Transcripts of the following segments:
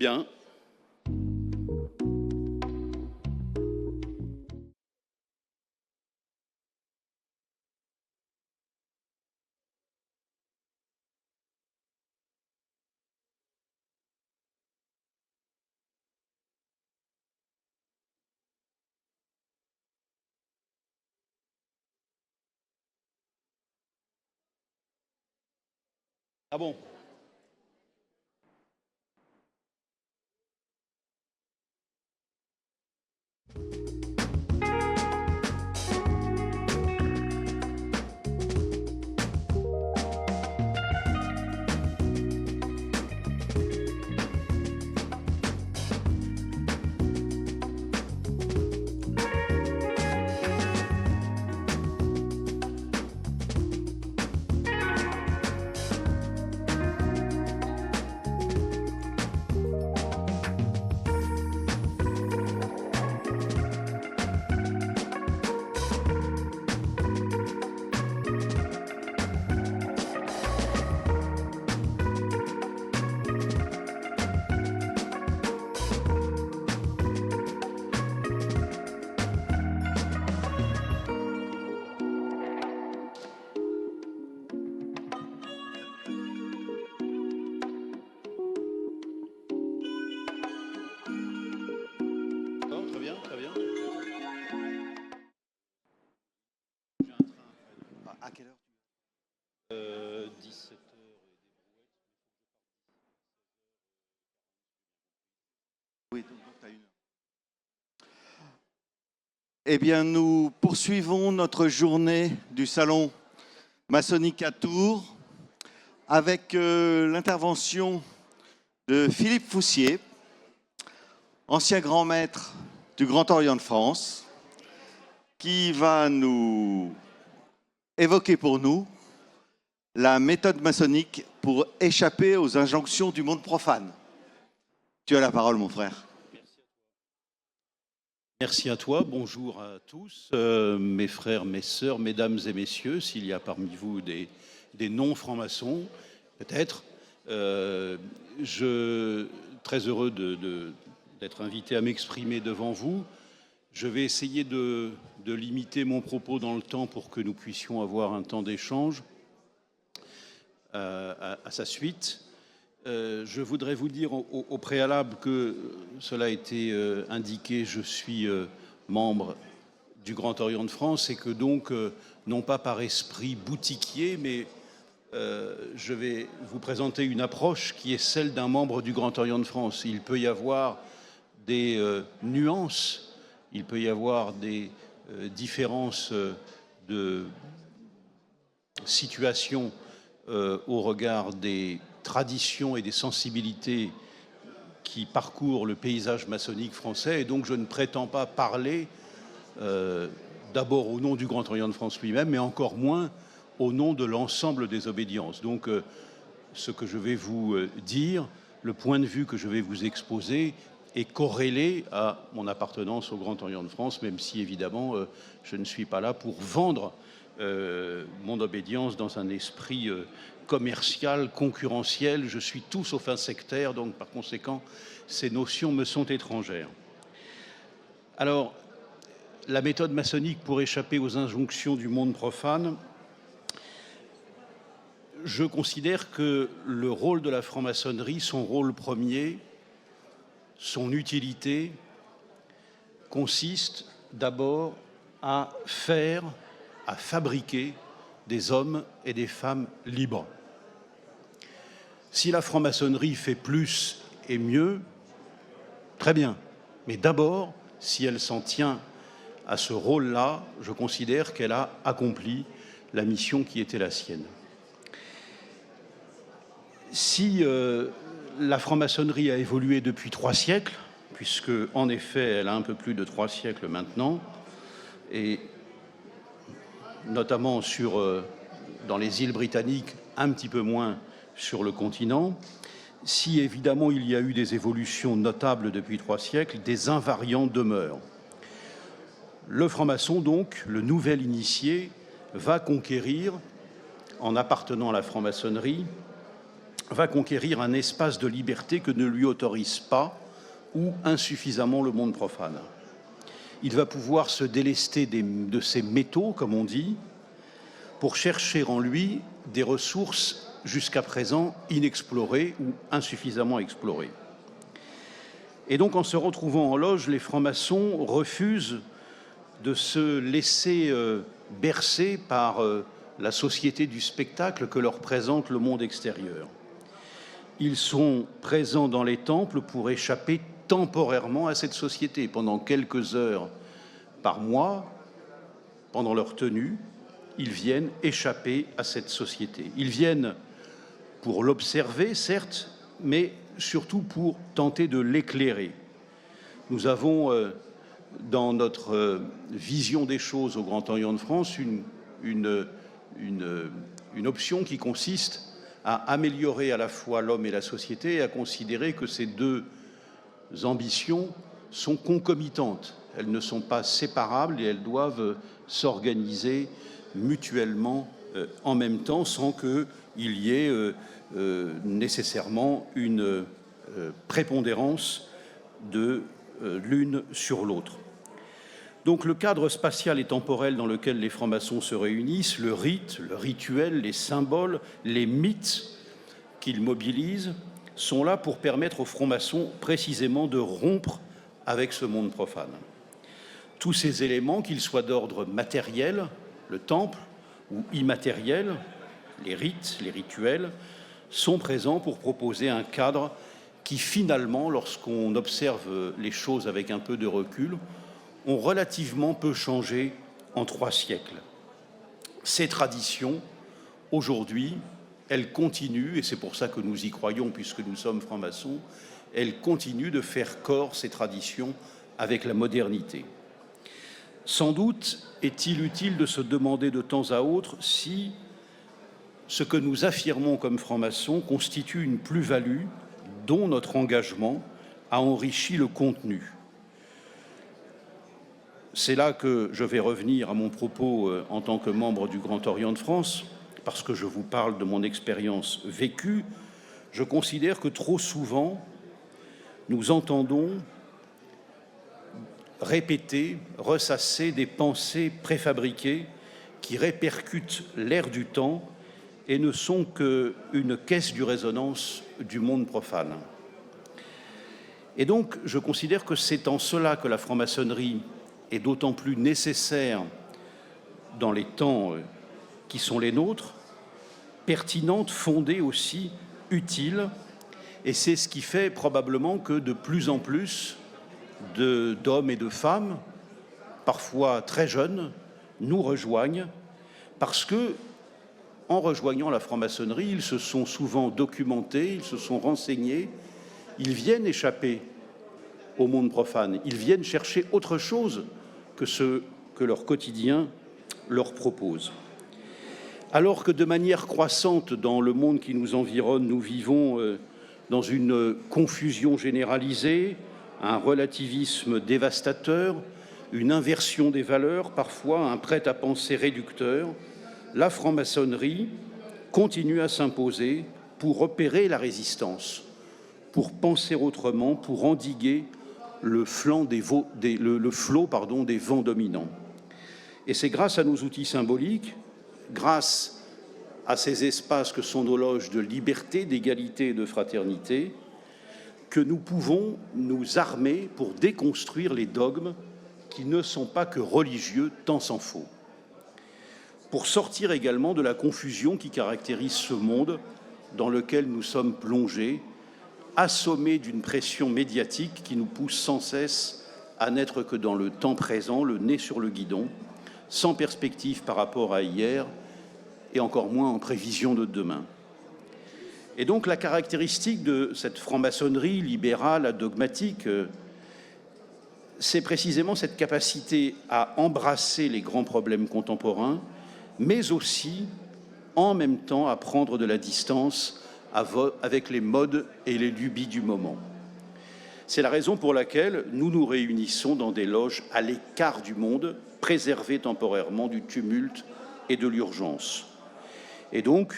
Bien. Ah bon? Très bien, très bien. J'ai un train. À quelle heure? 17 heures et des brouettes. Oui, donc tu as une heure. Eh bien, nous poursuivons notre journée du salon maçonnique à Tours avec l'intervention de Philippe Foussier, ancien grand maître du Grand Orient de France, qui va nous évoquer pour nous la méthode maçonnique pour échapper aux injonctions du monde profane. Tu as la parole, mon frère. Merci à toi, bonjour à tous, mes frères, mes sœurs, mesdames et messieurs, s'il y a parmi vous des non-francs-maçons, peut-être. Très heureux d'être invité à m'exprimer devant vous. Je vais essayer de limiter mon propos dans le temps pour que nous puissions avoir un temps d'échange à sa suite. Je voudrais vous dire au préalable que cela a été indiqué, je suis membre du Grand Orient de France et que donc, non pas par esprit boutiquier, mais je vais vous présenter une approche qui est celle d'un membre du Grand Orient de France. Il peut y avoir des nuances, il peut y avoir des différences de situation au regard des traditions et des sensibilités qui parcourent le paysage maçonnique français, et donc je ne prétends pas parler d'abord au nom du Grand Orient de France lui-même, mais encore moins au nom de l'ensemble des obédiences. Donc ce que je vais vous dire, le point de vue que je vais vous exposer est corrélé à mon appartenance au Grand Orient de France, même si évidemment je ne suis pas là pour vendre mon obédience dans un esprit commercial, concurrentiel. Je suis tout sauf un sectaire, donc par conséquent, ces notions me sont étrangères. Alors, la méthode maçonnique pour échapper aux injonctions du monde profane, je considère que le rôle de la franc-maçonnerie, son rôle premier, son utilité, consiste d'abord à fabriquer des hommes et des femmes libres. Si la franc-maçonnerie fait plus et mieux, très bien. Mais d'abord, si elle s'en tient à ce rôle-là, je considère qu'elle a accompli la mission qui était la sienne. Si la franc-maçonnerie a évolué depuis 3 siècles, puisque en effet elle a un peu plus de 3 siècles maintenant, et notamment dans les îles britanniques, un petit peu moins sur le continent, si évidemment il y a eu des évolutions notables depuis 3 siècles, des invariants demeurent. Le franc-maçon, donc, le nouvel initié, va conquérir, en appartenant à la franc-maçonnerie, va conquérir un espace de liberté que ne lui autorise pas ou insuffisamment le monde profane. Il va pouvoir se délester de ses métaux, comme on dit, pour chercher en lui des ressources jusqu'à présent inexplorées ou insuffisamment explorées. Et donc, en se retrouvant en loge, les francs-maçons refusent de se laisser bercer par la société du spectacle que leur présente le monde extérieur. Ils sont présents dans les temples pour échapper temporairement à cette société. Pendant quelques heures par mois, pendant leur tenue, ils viennent échapper à cette société. Ils viennent pour l'observer, certes, mais surtout pour tenter de l'éclairer. Nous avons, dans notre vision des choses au Grand Orient de France, une option qui consiste à améliorer à la fois l'homme et la société et à considérer que ces deux ambitions sont concomitantes. Elles ne sont pas séparables et elles doivent s'organiser mutuellement en même temps sans qu'il y ait nécessairement une prépondérance de l'une sur l'autre. Donc le cadre spatial et temporel dans lequel les francs-maçons se réunissent, le rite, le rituel, les symboles, les mythes qu'ils mobilisent, sont là pour permettre aux francs-maçons précisément de rompre avec ce monde profane. Tous ces éléments, qu'ils soient d'ordre matériel, le temple, ou immatériel, les rites, les rituels, sont présents pour proposer un cadre qui finalement, lorsqu'on observe les choses avec un peu de recul, ont relativement peu changé en 3 siècles. Ces traditions, aujourd'hui, elles continuent, et c'est pour ça que nous y croyons puisque nous sommes francs-maçons, elles continuent de faire corps, ces traditions, avec la modernité. Sans doute est-il utile de se demander de temps à autre si ce que nous affirmons comme francs-maçons constitue une plus-value dont notre engagement a enrichi le contenu. C'est là que je vais revenir à mon propos en tant que membre du Grand Orient de France, parce que je vous parle de mon expérience vécue. Je considère que trop souvent, nous entendons répéter, ressasser des pensées préfabriquées qui répercutent l'air du temps et ne sont qu'une caisse de résonance du monde profane. Et donc, je considère que c'est en cela que la franc-maçonnerie est d'autant plus nécessaire dans les temps qui sont les nôtres, pertinente, fondée aussi, utile, et c'est ce qui fait probablement que de plus en plus d'hommes et de femmes, parfois très jeunes, nous rejoignent, parce que, en rejoignant la franc-maçonnerie, ils se sont souvent documentés, ils se sont renseignés, ils viennent échapper au monde profane, ils viennent chercher autre chose que ce que leur quotidien leur propose. Alors que de manière croissante dans le monde qui nous environne, nous vivons dans une confusion généralisée, un relativisme dévastateur, une inversion des valeurs, parfois un prêt-à-penser réducteur, la franc-maçonnerie continue à s'imposer pour opérer la résistance, pour penser autrement, pour endiguer le flot des vents dominants. Et c'est grâce à nos outils symboliques, grâce à ces espaces que sont nos loges de liberté, d'égalité et de fraternité, que nous pouvons nous armer pour déconstruire les dogmes qui ne sont pas que religieux, tant s'en faut. Pour sortir également de la confusion qui caractérise ce monde dans lequel nous sommes plongés, assommés d'une pression médiatique qui nous pousse sans cesse à n'être que dans le temps présent, le nez sur le guidon, sans perspective par rapport à hier et encore moins en prévision de demain. Et donc la caractéristique de cette franc-maçonnerie libérale, adogmatique, c'est précisément cette capacité à embrasser les grands problèmes contemporains, mais aussi en même temps à prendre de la distance avec les modes et les lubies du moment. C'est la raison pour laquelle nous nous réunissons dans des loges à l'écart du monde, préservées temporairement du tumulte et de l'urgence. Et donc,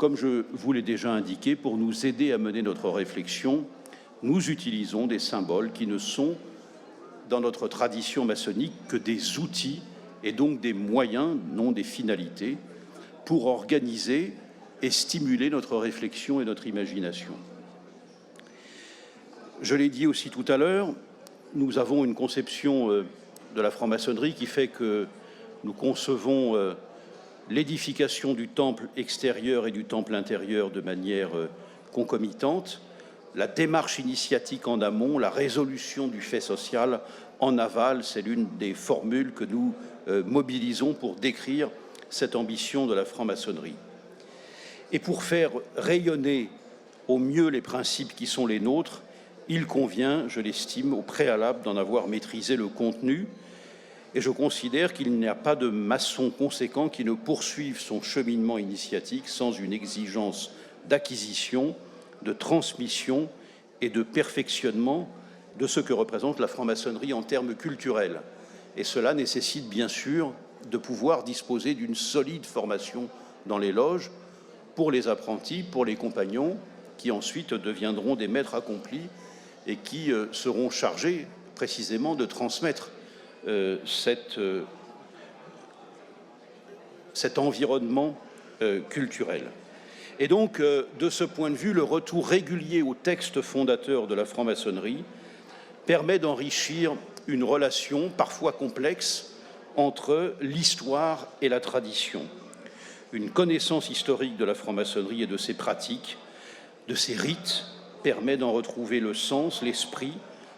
comme je vous l'ai déjà indiqué, pour nous aider à mener notre réflexion, nous utilisons des symboles qui ne sont, dans notre tradition maçonnique, que des outils et donc des moyens, non des finalités, pour organiser et stimuler notre réflexion et notre imagination. Je l'ai dit aussi tout à l'heure, nous avons une conception de la franc-maçonnerie qui fait que nous concevons l'édification du temple extérieur et du temple intérieur de manière concomitante, la démarche initiatique en amont, la résolution du fait social en aval, c'est l'une des formules que nous mobilisons pour décrire cette ambition de la franc-maçonnerie. Et pour faire rayonner au mieux les principes qui sont les nôtres, il convient, je l'estime, au préalable d'en avoir maîtrisé le contenu, et je considère qu'il n'y a pas de maçon conséquent qui ne poursuive son cheminement initiatique sans une exigence d'acquisition, de transmission et de perfectionnement de ce que représente la franc-maçonnerie en termes culturels. Et cela nécessite bien sûr de pouvoir disposer d'une solide formation dans les loges pour les apprentis, pour les compagnons, qui ensuite deviendront des maîtres accomplis et qui seront chargés précisément de transmettre cet environnement culturel. Et donc, de ce point de vue, le retour régulier au texte fondateur de la franc-maçonnerie permet d'enrichir une relation parfois complexe entre l'histoire et la tradition. Une connaissance historique de la franc-maçonnerie et de ses pratiques, de ses rites, permet d'en retrouver le sens, l'esprit,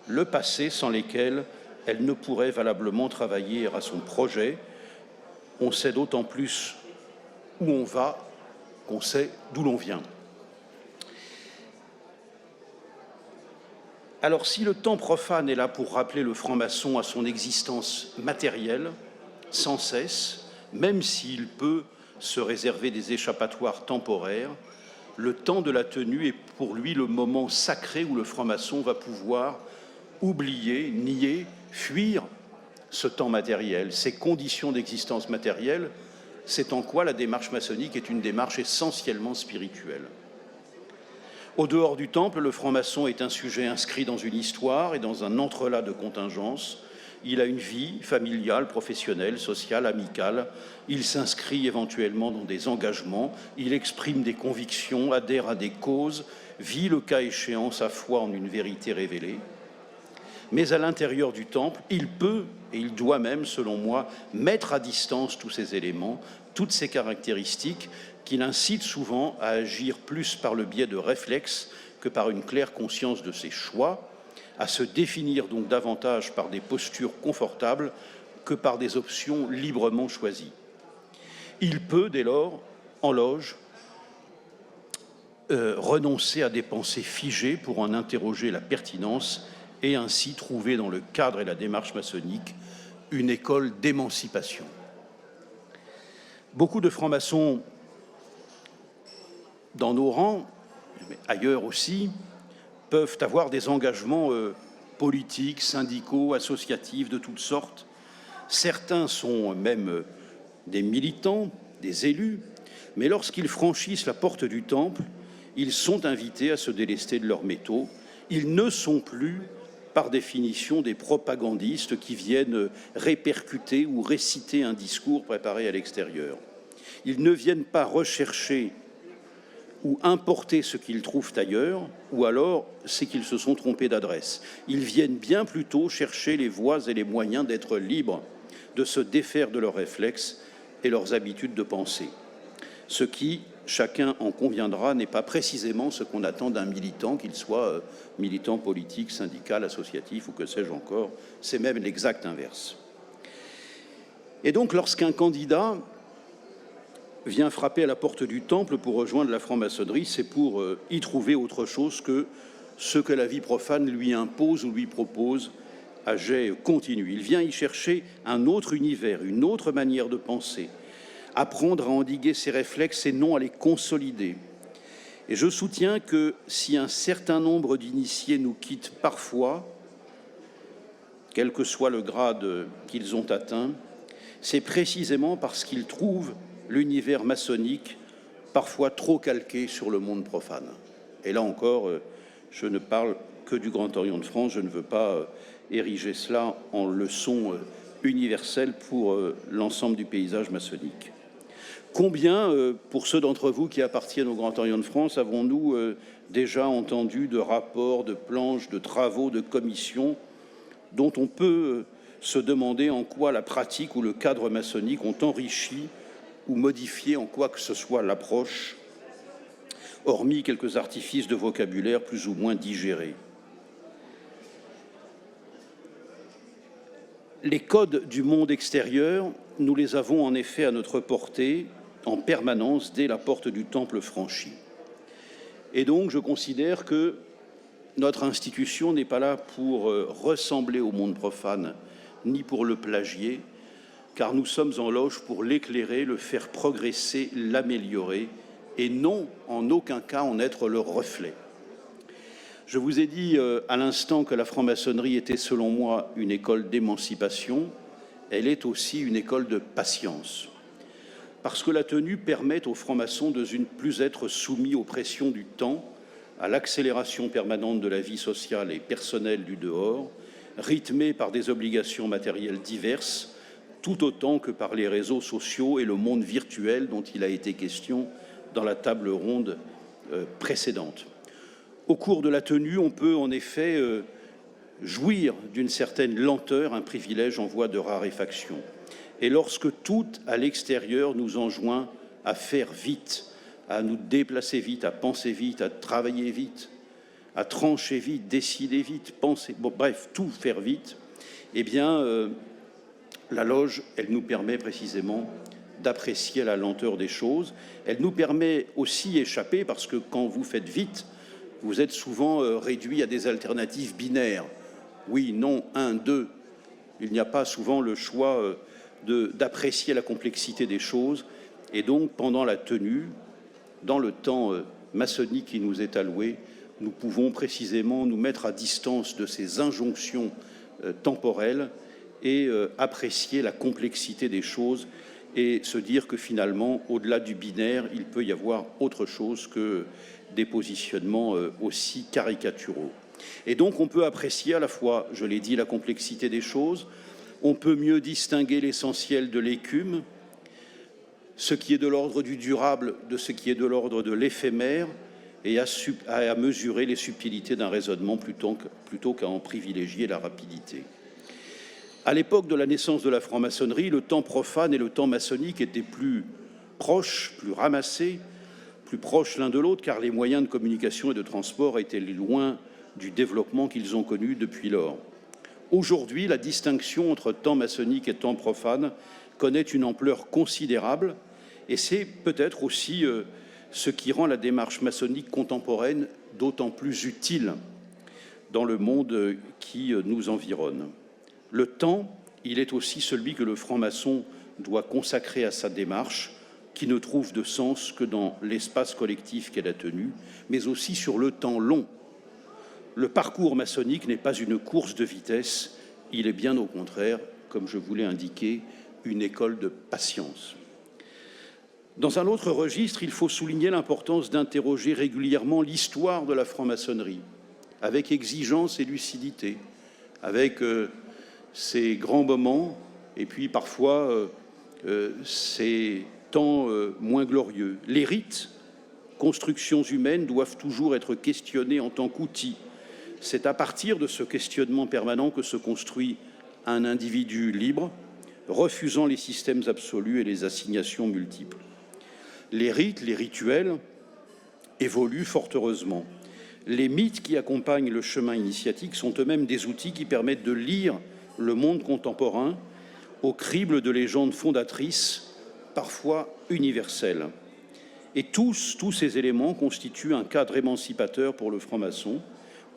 le passé sans lesquels elle ne pourrait valablement travailler à son projet. On sait d'autant plus où on va qu'on sait d'où l'on vient. Alors, si le temps profane est là pour rappeler le franc-maçon à son existence matérielle, sans cesse, même s'il peut se réserver des échappatoires temporaires, le temps de la tenue est pour lui le moment sacré où le franc-maçon va pouvoir oublier, nier, fuir ce temps matériel, ces conditions d'existence matérielle. C'est en quoi la démarche maçonnique est une démarche essentiellement spirituelle. Au dehors du temple, le franc-maçon est un sujet inscrit dans une histoire et dans un entrelac de contingences. Il a une vie familiale, professionnelle, sociale, amicale. Il s'inscrit éventuellement dans des engagements. Il exprime des convictions, adhère à des causes, vit le cas échéant sa foi en une vérité révélée. Mais à l'intérieur du temple, il peut, et il doit même, selon moi, mettre à distance tous ces éléments, toutes ces caractéristiques qui l'incitent souvent à agir plus par le biais de réflexes que par une claire conscience de ses choix, à se définir donc davantage par des postures confortables que par des options librement choisies. Il peut, dès lors, en loge, renoncer à des pensées figées pour en interroger la pertinence et ainsi trouver dans le cadre et la démarche maçonnique une école d'émancipation. Beaucoup de francs-maçons dans nos rangs, mais ailleurs aussi, peuvent avoir des engagements politiques, syndicaux, associatifs de toutes sortes. Certains sont même des militants, des élus, mais lorsqu'ils franchissent la porte du temple, ils sont invités à se délester de leurs métaux. Ils ne sont plus, par définition, des propagandistes qui viennent répercuter ou réciter un discours préparé à l'extérieur. Ils ne viennent pas rechercher ou importer ce qu'ils trouvent ailleurs, ou alors c'est qu'ils se sont trompés d'adresse. Ils viennent bien plutôt chercher les voies et les moyens d'être libres, de se défaire de leurs réflexes et leurs habitudes de pensée. Ce qui, chacun en conviendra, n'est pas précisément ce qu'on attend d'un militant, qu'il soit militant politique, syndical, associatif ou que sais-je encore. C'est même l'exact inverse. Et donc, lorsqu'un candidat vient frapper à la porte du temple pour rejoindre la franc-maçonnerie, c'est pour y trouver autre chose que ce que la vie profane lui impose ou lui propose à jet continu. Il vient y chercher un autre univers, une autre manière de penser, apprendre à endiguer ses réflexes et non à les consolider. Et je soutiens que si un certain nombre d'initiés nous quittent parfois, quel que soit le grade qu'ils ont atteint, c'est précisément parce qu'ils trouvent l'univers maçonnique parfois trop calqué sur le monde profane. Et là encore, je ne parle que du Grand Orient de France, je ne veux pas ériger cela en leçon universelle pour l'ensemble du paysage maçonnique. Combien, pour ceux d'entre vous qui appartiennent au Grand Orient de France, avons-nous déjà entendu de rapports, de planches, de travaux, de commissions dont on peut se demander en quoi la pratique ou le cadre maçonnique ont enrichi ou modifié en quoi que ce soit l'approche, hormis quelques artifices de vocabulaire plus ou moins digérés. Les codes du monde extérieur, nous les avons en effet à notre portée en permanence dès la porte du temple franchie. Et donc, je considère que notre institution n'est pas là pour ressembler au monde profane, ni pour le plagier, car nous sommes en loge pour l'éclairer, le faire progresser, l'améliorer, et non en aucun cas en être le reflet. Je vous ai dit à l'instant que la franc-maçonnerie était, selon moi, une école d'émancipation. Elle est aussi une école de patience. Parce que la tenue permet aux francs-maçons de ne plus être soumis aux pressions du temps, à l'accélération permanente de la vie sociale et personnelle du dehors, rythmée par des obligations matérielles diverses, tout autant que par les réseaux sociaux et le monde virtuel dont il a été question dans la table ronde précédente. Au cours de la tenue, on peut en effet jouir d'une certaine lenteur, un privilège en voie de raréfaction. Et lorsque tout à l'extérieur nous enjoint à faire vite, à nous déplacer vite, à penser vite, à travailler vite, à trancher vite, décider vite, penser, bon, bref, tout faire vite, eh bien, la loge, elle nous permet précisément d'apprécier la lenteur des choses. Elle nous permet aussi échapper, parce que quand vous faites vite, vous êtes souvent réduit à des alternatives binaires. Oui, non, 1, 2. Il n'y a pas souvent le choix d'apprécier la complexité des choses. Et donc, pendant la tenue, dans le temps maçonnique qui nous est alloué, nous pouvons précisément nous mettre à distance de ces injonctions temporelles et apprécier la complexité des choses et se dire que finalement, au-delà du binaire, il peut y avoir autre chose que des positionnements aussi caricaturaux. Et donc, on peut apprécier à la fois, je l'ai dit, la complexité des choses, on peut mieux distinguer l'essentiel de l'écume, ce qui est de l'ordre du durable de ce qui est de l'ordre de l'éphémère, et à mesurer les subtilités d'un raisonnement plutôt qu'à en privilégier la rapidité. À l'époque de la naissance de la franc-maçonnerie, le temps profane et le temps maçonnique étaient plus proches, plus ramassés, plus proches l'un de l'autre, car les moyens de communication et de transport étaient loin du développement qu'ils ont connu depuis lors. Aujourd'hui, la distinction entre temps maçonnique et temps profane connaît une ampleur considérable, et c'est peut-être aussi ce qui rend la démarche maçonnique contemporaine d'autant plus utile dans le monde qui nous environne. Le temps, il est aussi celui que le franc-maçon doit consacrer à sa démarche, qui ne trouve de sens que dans l'espace collectif qu'elle a tenu, mais aussi sur le temps long. Le parcours maçonnique n'est pas une course de vitesse, il est bien au contraire, comme je vous l'ai indiqué, une école de patience. Dans un autre registre, il faut souligner l'importance d'interroger régulièrement l'histoire de la franc-maçonnerie, avec exigence et lucidité, avec ces grands moments et puis parfois ces temps moins glorieux. Les rites, constructions humaines, doivent toujours être questionnés en tant qu'outils. C'est à partir de ce questionnement permanent que se construit un individu libre, refusant les systèmes absolus et les assignations multiples. Les rites, les rituels évoluent fort heureusement. Les mythes qui accompagnent le chemin initiatique sont eux-mêmes des outils qui permettent de lire le monde contemporain au crible de légendes fondatrices, parfois universelles. Et tous ces éléments constituent un cadre émancipateur pour le franc-maçon,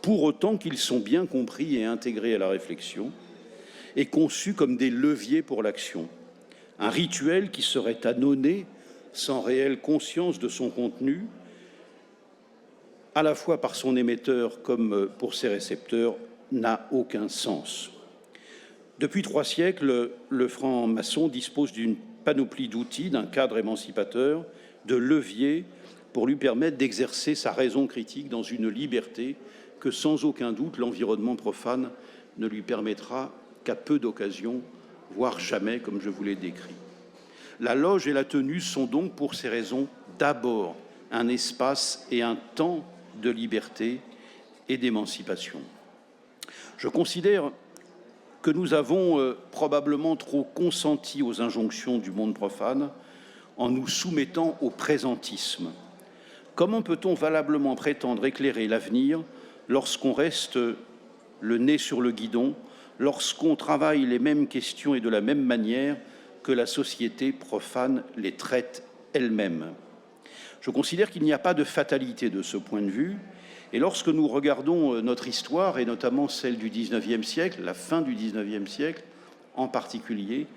pour autant qu'ils sont bien compris et intégrés à la réflexion, et conçus comme des leviers pour l'action. Un rituel qui serait annonné sans réelle conscience de son contenu, à la fois par son émetteur comme pour ses récepteurs, n'a aucun sens. Depuis 3 siècles, le franc-maçon dispose d'une panoplie d'outils, d'un cadre émancipateur, de levier pour lui permettre d'exercer sa raison critique dans une liberté que, sans aucun doute, l'environnement profane ne lui permettra qu'à peu d'occasions, voire jamais, comme je vous l'ai décrit. La loge et la tenue sont donc, pour ces raisons, d'abord un espace et un temps de liberté et d'émancipation. Je considère que nous avons probablement trop consenti aux injonctions du monde profane en nous soumettant au présentisme. Comment peut-on valablement prétendre éclairer l'avenir lorsqu'on reste le nez sur le guidon, lorsqu'on travaille les mêmes questions et de la même manière que la société profane les traite elle-même? Je considère qu'il n'y a pas de fatalité de ce point de vue, et lorsque nous regardons notre histoire, et notamment celle du XIXe siècle, la fin du XIXe siècle en particulier,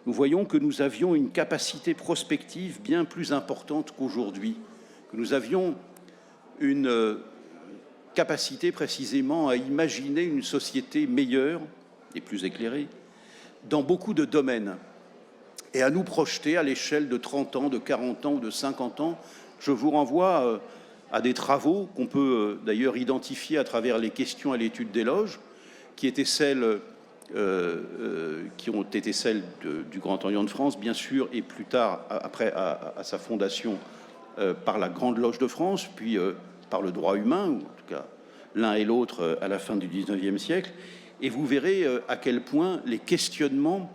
nous voyons que nous avions une capacité prospective bien plus importante qu'aujourd'hui, que nous avions une capacité précisément à imaginer une société meilleure et plus éclairée dans beaucoup de domaines, et à nous projeter à l'échelle de 30 ans, de 40 ans ou de 50 ans. Je vous renvoie à des travaux qu'on peut d'ailleurs identifier à travers les questions à l'étude des loges, qui étaient celles qui ont été celles du Grand Orient de France, bien sûr, et plus tard, après, à sa fondation par la Grande Loge de France, puis par le droit humain, ou en tout cas l'un et l'autre à la fin du XIXe siècle. Et vous verrez à quel point les questionnements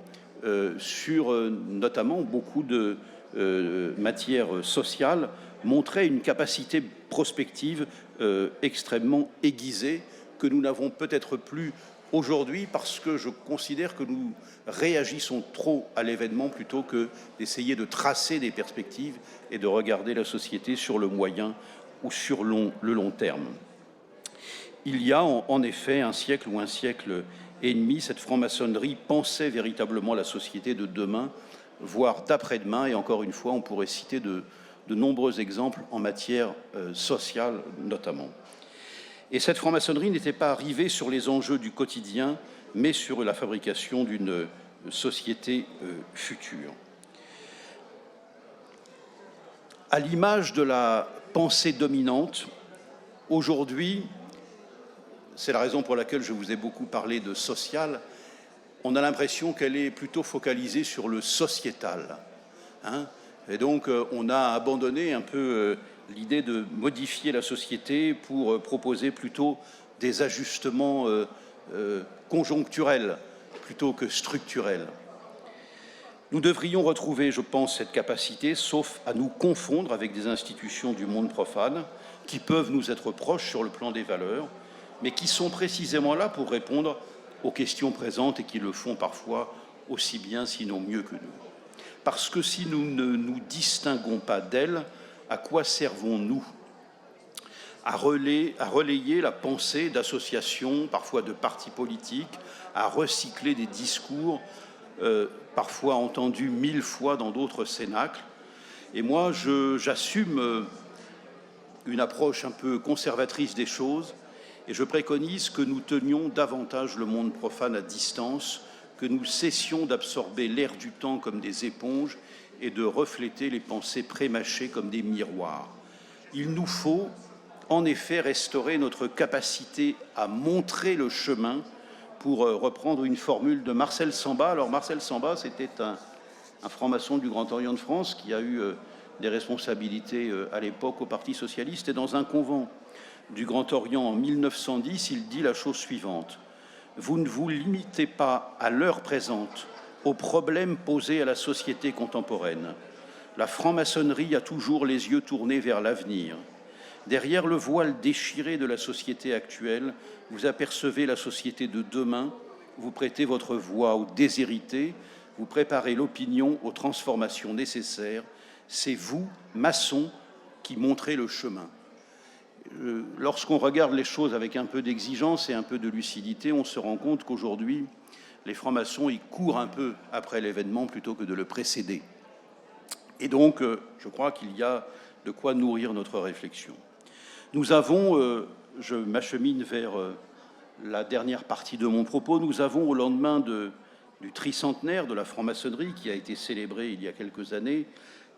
sur notamment beaucoup de matières sociales montraient une capacité prospective extrêmement aiguisée que nous n'avons peut-être plus aujourd'hui, parce que je considère que nous réagissons trop à l'événement plutôt que d'essayer de tracer des perspectives et de regarder la société sur le moyen ou sur le long terme. Il y a en effet un siècle ou un siècle et demi, cette franc-maçonnerie pensait véritablement la société de demain, voire d'après-demain, et encore une fois, on pourrait citer de nombreux exemples en matière sociale notamment. Et cette franc-maçonnerie n'était pas arrivée sur les enjeux du quotidien, mais sur la fabrication d'une société future. À l'image de la pensée dominante, aujourd'hui, c'est la raison pour laquelle je vous ai beaucoup parlé de social, on a l'impression qu'elle est plutôt focalisée sur le sociétal. Et donc, on a abandonné un peu l'idée de modifier la société pour proposer plutôt des ajustements conjoncturels plutôt que structurels. Nous devrions retrouver, je pense, cette capacité, sauf à nous confondre avec des institutions du monde profane qui peuvent nous être proches sur le plan des valeurs, mais qui sont précisément là pour répondre aux questions présentes et qui le font parfois aussi bien, sinon mieux que nous. Parce que si nous ne nous distinguons pas d'elles, à quoi servons-nous? À relayer la pensée d'associations, parfois de partis politiques, à recycler des discours parfois entendus 1000 fois dans d'autres cénacles. Et moi, j'assume une approche un peu conservatrice des choses, et je préconise que nous tenions davantage le monde profane à distance, que nous cessions d'absorber l'air du temps comme des éponges et de refléter les pensées prémâchées comme des miroirs. Il nous faut, en effet, restaurer notre capacité à montrer le chemin, pour reprendre une formule de Marcel Samba. Alors Marcel Samba, c'était un franc-maçon du Grand Orient de France qui a eu des responsabilités à l'époque au Parti socialiste, et dans un convent du Grand Orient en 1910, il dit la chose suivante: vous ne vous limitez pas à l'heure présente aux problèmes posés à la société contemporaine. La franc-maçonnerie a toujours les yeux tournés vers l'avenir. Derrière le voile déchiré de la société actuelle, vous apercevez la société de demain, vous prêtez votre voix aux déshérités, vous préparez l'opinion aux transformations nécessaires. C'est vous, maçons, qui montrez le chemin. Lorsqu'on regarde les choses avec un peu d'exigence et un peu de lucidité, on se rend compte qu'aujourd'hui, les francs-maçons, ils courent un peu après l'événement plutôt que de le précéder. Et donc, je crois qu'il y a de quoi nourrir notre réflexion. Nous avons, je m'achemine vers la dernière partie de mon propos, nous avons, au lendemain du tricentenaire de la franc-maçonnerie, qui a été célébré il y a quelques années,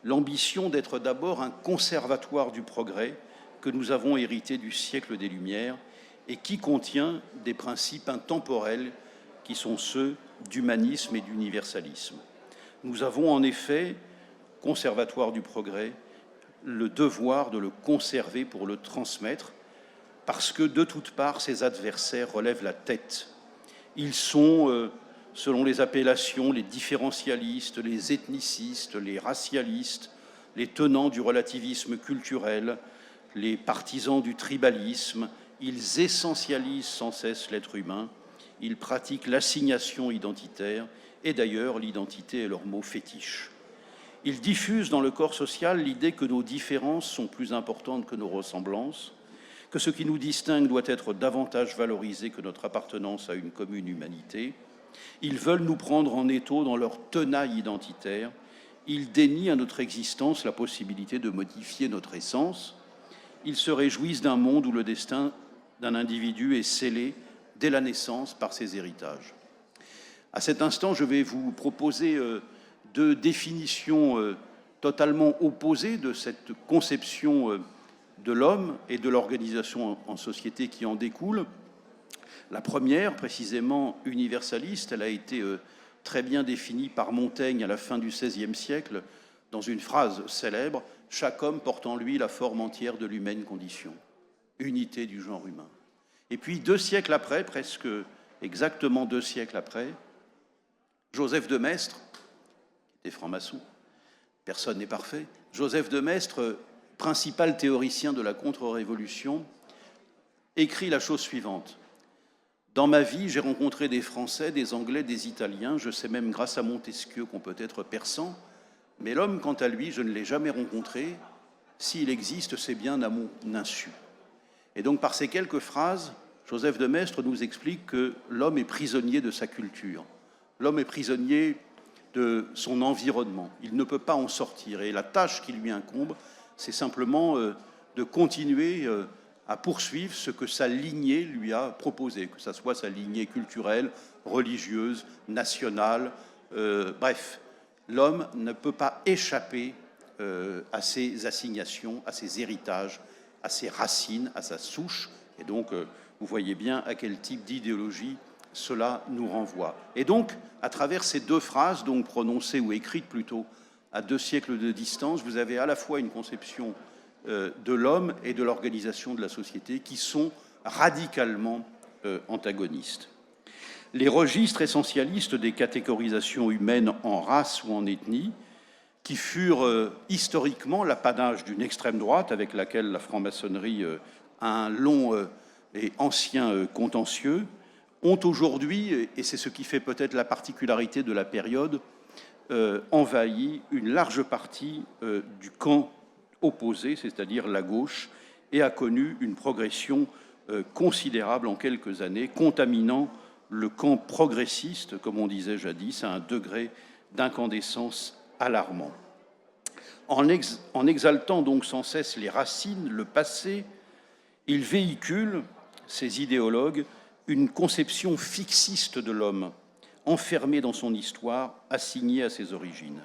l'ambition d'être d'abord un conservatoire du progrès que nous avons hérité du siècle des Lumières et qui contient des principes intemporels qui sont ceux d'humanisme et d'universalisme. Nous avons en effet, conservatoire du progrès, le devoir de le conserver pour le transmettre, parce que de toutes parts, ses adversaires relèvent la tête. Ils sont, selon les appellations, les différentialistes, les ethnicistes, les racialistes, les tenants du relativisme culturel, les partisans du tribalisme. Ils essentialisent sans cesse l'être humain, ils pratiquent l'assignation identitaire, et d'ailleurs l'identité est leur mot fétiche. Ils diffusent dans le corps social l'idée que nos différences sont plus importantes que nos ressemblances, que ce qui nous distingue doit être davantage valorisé que notre appartenance à une commune humanité. Ils veulent nous prendre en étau dans leur tenaille identitaire. Ils dénient à notre existence la possibilité de modifier notre essence. Ils se réjouissent d'un monde où le destin d'un individu est scellé dès la naissance par ses héritages. À cet instant, je vais vous proposer deux définitions totalement opposées de cette conception de l'homme et de l'organisation en société qui en découle. La première, précisément universaliste, elle a été très bien définie par Montaigne à la fin du XVIe siècle dans une phrase célèbre « Chaque homme porte en lui la forme entière de l'humaine condition », unité du genre humain. Et puis 2 siècles après, presque exactement 2 siècles après, Joseph de Maistre, qui était franc-maçon, personne n'est parfait, Joseph de Maistre, principal théoricien de la contre-révolution, écrit la chose suivante. « Dans ma vie, j'ai rencontré des Français, des Anglais, des Italiens, je sais même grâce à Montesquieu qu'on peut être persan, mais l'homme, quant à lui, je ne l'ai jamais rencontré. S'il existe, c'est bien à mon insu. » Et donc, par ces quelques phrases, Joseph de Maistre nous explique que l'homme est prisonnier de sa culture. L'homme est prisonnier de son environnement. Il ne peut pas en sortir. Et la tâche qui lui incombe, c'est simplement de continuer à poursuivre ce que sa lignée lui a proposé, que ce soit sa lignée culturelle, religieuse, nationale, bref. L'homme ne peut pas échapper à ses assignations, à ses héritages, à ses racines, à sa souche. Et donc, vous voyez bien à quel type d'idéologie cela nous renvoie. Et donc, à travers ces 2 phrases, donc prononcées ou écrites plutôt à 2 siècles de distance, vous avez à la fois une conception de l'homme et de l'organisation de la société qui sont radicalement antagonistes. Les registres essentialistes des catégorisations humaines en race ou en ethnie, qui furent historiquement l'apanage d'une extrême droite avec laquelle la franc-maçonnerie a un long et ancien contentieux, ont aujourd'hui, et c'est ce qui fait peut-être la particularité de la période, envahi une large partie du camp opposé, c'est-à-dire la gauche, et a connu une progression considérable en quelques années, contaminant le camp progressiste, comme on disait jadis, à un degré d'incandescence alarmant. En exaltant donc sans cesse les racines, le passé, il véhicule, ces idéologues, une conception fixiste de l'homme, enfermé dans son histoire, assigné à ses origines.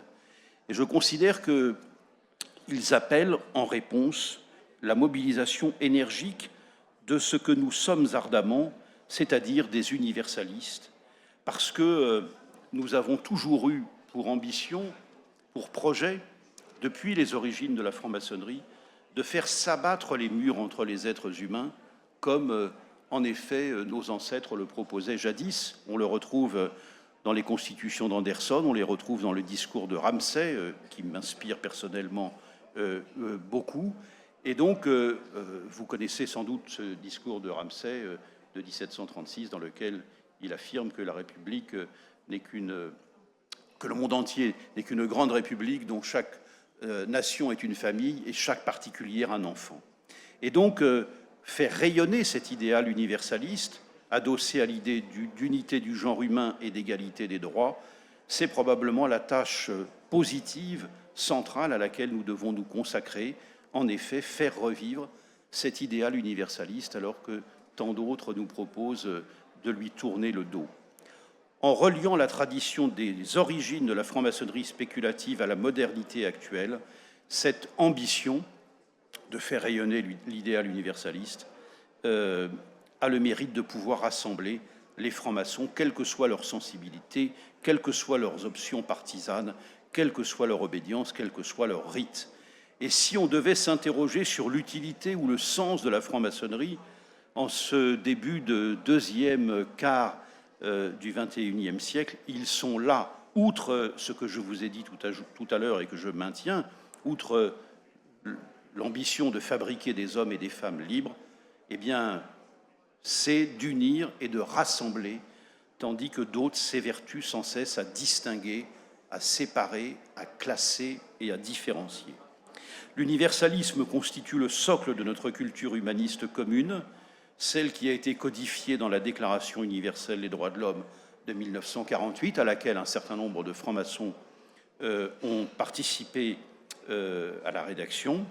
Et je considère qu'ils appellent en réponse la mobilisation énergique de ce que nous sommes ardemment, c'est-à-dire des universalistes, parce que nous avons toujours eu pour ambition, pour projet, depuis les origines de la franc-maçonnerie, de faire s'abattre les murs entre les êtres humains, comme en effet nos ancêtres le proposaient jadis. On le retrouve dans les constitutions d'Anderson, on les retrouve dans le discours de Ramsay, qui m'inspire personnellement beaucoup. Et donc, vous connaissez sans doute ce discours de Ramsay de 1736, dans lequel il affirme que la République n'est que le monde entier n'est qu'une grande république dont chaque nation est une famille et chaque particulier un enfant. Et donc, faire rayonner cet idéal universaliste, adossé à l'idée d'unité du genre humain et d'égalité des droits, c'est probablement la tâche positive, centrale à laquelle nous devons nous consacrer, en effet, faire revivre cet idéal universaliste alors que tant d'autres nous proposent de lui tourner le dos. en reliant la tradition des origines de la franc-maçonnerie spéculative à la modernité actuelle, cette ambition de faire rayonner l'idéal universaliste a le mérite de pouvoir rassembler les francs-maçons, quelle que soit leur sensibilité, quelles que soient leurs options partisanes, quelle que soit leur obédience, quel que soit leur rite. Et si on devait s'interroger sur l'utilité ou le sens de la franc-maçonnerie en ce début de deuxième quart du XXIe siècle, ils sont là, outre ce que je vous ai dit tout à l'heure et que je maintiens, outre l'ambition de fabriquer des hommes et des femmes libres, eh bien, c'est d'unir et de rassembler, tandis que d'autres s'évertuent sans cesse à distinguer, à séparer, à classer et à différencier. L'universalisme constitue le socle de notre culture humaniste commune, celle qui a été codifiée dans la Déclaration universelle des droits de l'homme de 1948, à laquelle un certain nombre de francs-maçons ont participé à la rédaction.